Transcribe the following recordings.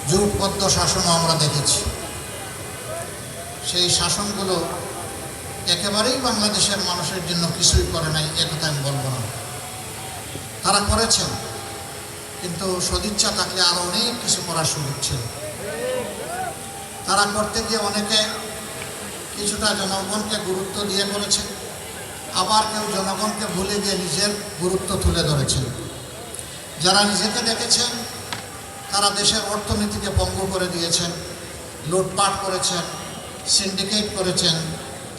জোটবদ্ধ শাসনও আমরা দেখেছি। সেই শাসনগুলো একেবারেই বাংলাদেশের মানুষের জন্য কিছুই করে নাই, একথা আমি বলবো না। তারা করেছেন, কিন্তু সদিচ্ছা থাকলে আরও অনেক কিছু করার সুযোগ ছিল। তারা করতে গিয়ে অনেকে কিছুটা জনগণকে গুরুত্ব দিয়ে করেছে, আবার কেউ জনগণকে ভুলে গিয়ে নিজের গুরুত্ব তুলে ধরেছেন। যারা নিজেকে দেখেছেন তারা দেশের অর্থনীতিকে পঙ্গু করে দিয়েছেন, লুটপাট করেছেন, সিন্ডিকেট করেছেন,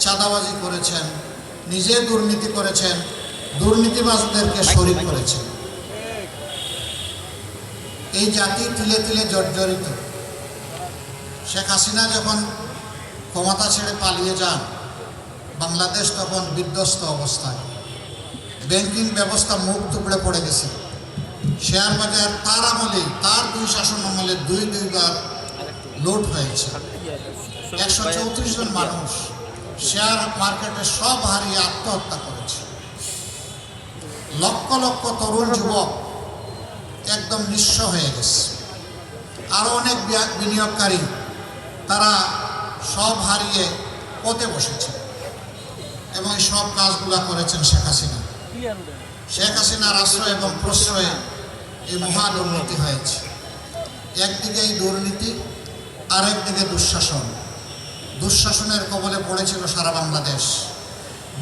চাঁদাবাজি করেছেন, নিজে দুর্নীতি করেছেন, দুর্নীতিবাজদেরকে শরিক করেছেন। এই জাতি তিলে তিলে জর্জরিত। শেখ হাসিনা যখন ক্ষমতা ছেড়ে পালিয়ে যান, বাংলাদেশ তখন বিধ্বস্ত অবস্থায়। ব্যাংকিং ব্যবস্থা মুখ টুকরে পড়ে গেছে। শেয়ার বাজার তার আমলে, তার দুই শাসন আমলে দুইবার লুট হয়েছে। 134 জন মানুষ শেয়ার মার্কেটে সব হারিয়ে আত্মহত্যা করেছে। লক্ষ লক্ষ তরুণ যুবক একদম নিঃস্ব হয়ে গেছে। আরও অনেক বিনিয়োগকারী তারা সব হারিয়ে পথে বসেছে। এবং এই সব কাজগুলো করেছেন শেখ হাসিনা। শেখ হাসিনার আশ্রয় এবং প্রশ্রয়ে এই মহা দুর্নীতি হয়েছে। একদিকে এই দুর্নীতি, আরেকদিকে দুঃশাসন। দুঃশাসনের কবলে পড়েছিল সারা বাংলাদেশ,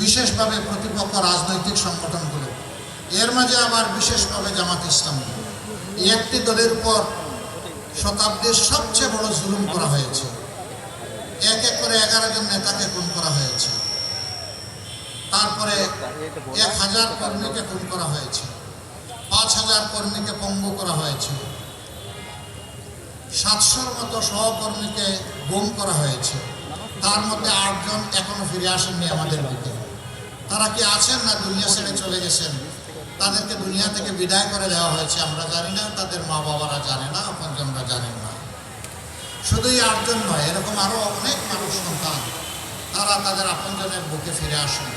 বিশেষভাবে প্রতিপক্ষ রাজনৈতিক সংগঠনগুলো, এর মাঝে আবার বিশেষভাবে জামাত ইসলাম। এই একটি দলের উপর শতাব্দীর সবচেয়ে বড় জুলুম করা হয়েছে। এক এক করে 11 জন নেতাকে খুন করা হয়েছে। তারপরে 1000 কর্মীকে খুন করা হয়েছে, 5000 কর্মীকে পঙ্গু করা হয়েছে, 700-র মতো সহকর্মীকে গুম করা হয়েছে। তার মধ্যে 8 জন এখনো ফিরে আসেননি আমাদের বুকে। তারা কি আছেন না দুনিয়া ছেড়ে চলে গেছেন? তাদেরকে দুনিয়া থেকে বিদায় করে দেওয়া হয়েছে, আমরা জানি না, তাদের মা বাবারা জানে না, আপনজনরা জানেন না। শুধুই 8 জন নয়, এরকম আরও অনেক মানুষ সন্তান তারা তাদের আপনজনের বুকে ফিরে আসেন।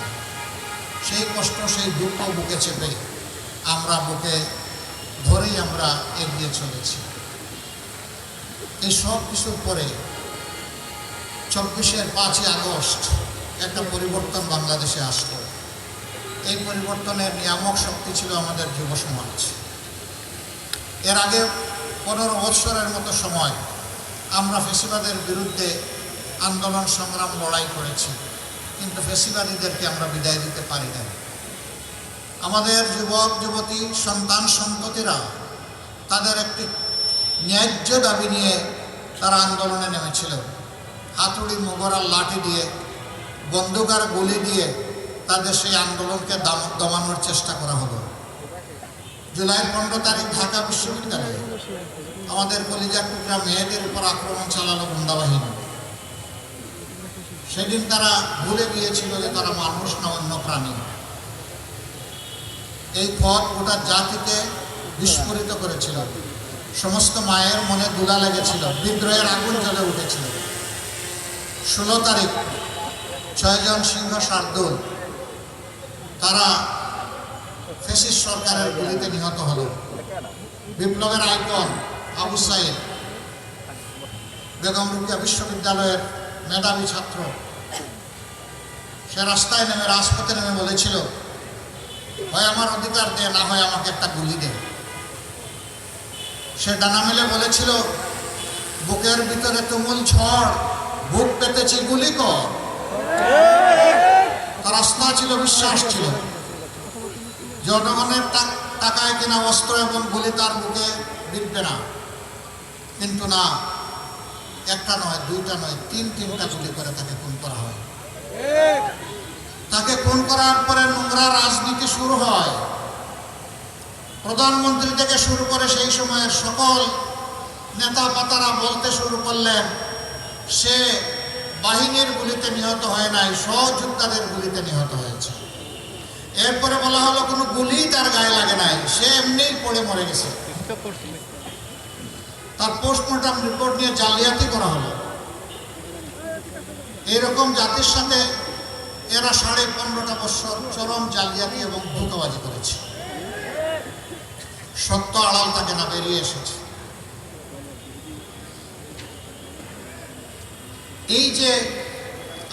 সেই কষ্ট, সেই দুঃখ বুকে চেপে আমরা বুকে ধরেই আমরা এগিয়ে চলেছি। এই সব কিছুর পরে 24-এর 5ই আগস্ট একটা পরিবর্তন বাংলাদেশে আসলো। এই পরিবর্তনের নিয়ামক শক্তি ছিল আমাদের যুব সমাজ। এর আগে 15 বছরের মতো সময় আমরা ফ্যাসিবাদের বিরুদ্ধে আন্দোলন সংগ্রাম লড়াই করেছি, কিন্তু ফ্যাসিবাদীদেরকে আমরা বিদায় দিতে পারি না। আমাদের যুবক যুবতী সন্তান সন্ততিরা তাদের একটি ন্যায্য দাবি নিয়ে তারা আন্দোলনে নেমেছিল। হাতুড়ি, মোগরার লাঠি দিয়ে, বন্দুকার গুলি দিয়ে তাদের সেই আন্দোলনকে দমানোর চেষ্টা করা হলো। জুলাই 15 তারিখ ঢাকা বিশ্ববিদ্যালয়ে আমাদের কলিজার টুকরা মেয়েদের উপর আক্রমণ চালালো গুন্ডা বাহিনী। সেদিন তারা ভুলে গিয়েছিল যে তারা মানুষ না অন্য প্রাণী। এই পথ গোটা জাতিকে বিস্ফোরিত করেছিল। সমস্ত মায়ের মনে দুলা লেগেছিল, বিদ্রোহের আগুন জ্বলে উঠেছিল। 16 তারিখ 6 জন সিংহ শার্দুল তারা ফ্যাসিস্ট সরকারের গুলিতে নিহত হলো। বিপ্লবের আইকন আবু সাইদ, বেগম রোকেয়া বিশ্ববিদ্যালয়ের মেধাবী ছাত্র, সে রাস্তায় নেমে, রাজপথে নেমে বলেছিল, হয় আমার অধিকার দে, না হয় আমাকে একটা গুলি দে। সে ডানা মেলে বলেছিল, বুকের ভিতরে তুমুল ঝড়, বুক পেতেছি, গুলি কর। তার আস্থা ছিল, বিশ্বাস ছিল, জনগণের টাকায় কেনা অস্ত্র এবং গুলি তার বুকে বিঁধবে না। কিন্তু না, একটা নয়, দুইটা নয়, তিনটা গুলি করে তাকে খুন করা হয়। তাকে খুন করার পরে নোংরা রাজনীতি শুরু হয়। প্রধানমন্ত্রী থেকে শুরু করে সেই সময়ের সকল নেতা পাতারা বলতে শুরু করলেন, সে বাহিনীর গুলিতে নিহত হয় নাই, সহযোদ্ধাদের গুলিতে নিহত হয়েছে। এরপরে বলা হলো কোনো গুলি তার গায়ে লাগে নাই, সে এমনিই পড়ে মরে গেছে। তার পোস্টমর্টম রিপোর্ট নিয়ে জালিয়াতি করা হলো। এইরকম জাতির সাথে এরা 15.5 বছর চরম জালিয়াতি এবং ধোঁকাবাজি করেছে। সত্য আড়াল থাকে না, বেরিয়ে এসেছে। এই যে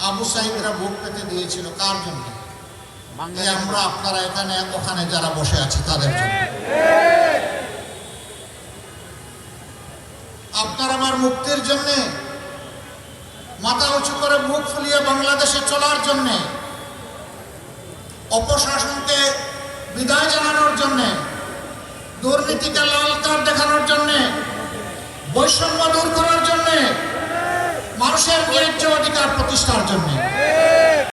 আবু সাইদরা ভোট পেতে দিয়েছিল কার জন্য? এই আমরা আপনারা এখানে ওখানে যারা বসে আছি তাদের জন্য। আপনার আমার মুক্তির জন্যে, মাথা উঁচু করে মুখ ফুলিয়ে বাংলাদেশে চলার জন্যে, অপশাসনকে বিদায় জানানোর জন্যে, দুর্নীতিকে লাল কার্ড দেখানোর জন্যে, বৈষম্য দূর করার জন্যে, মানুষের ন্যায্য অধিকার প্রতিষ্ঠার জন্যে।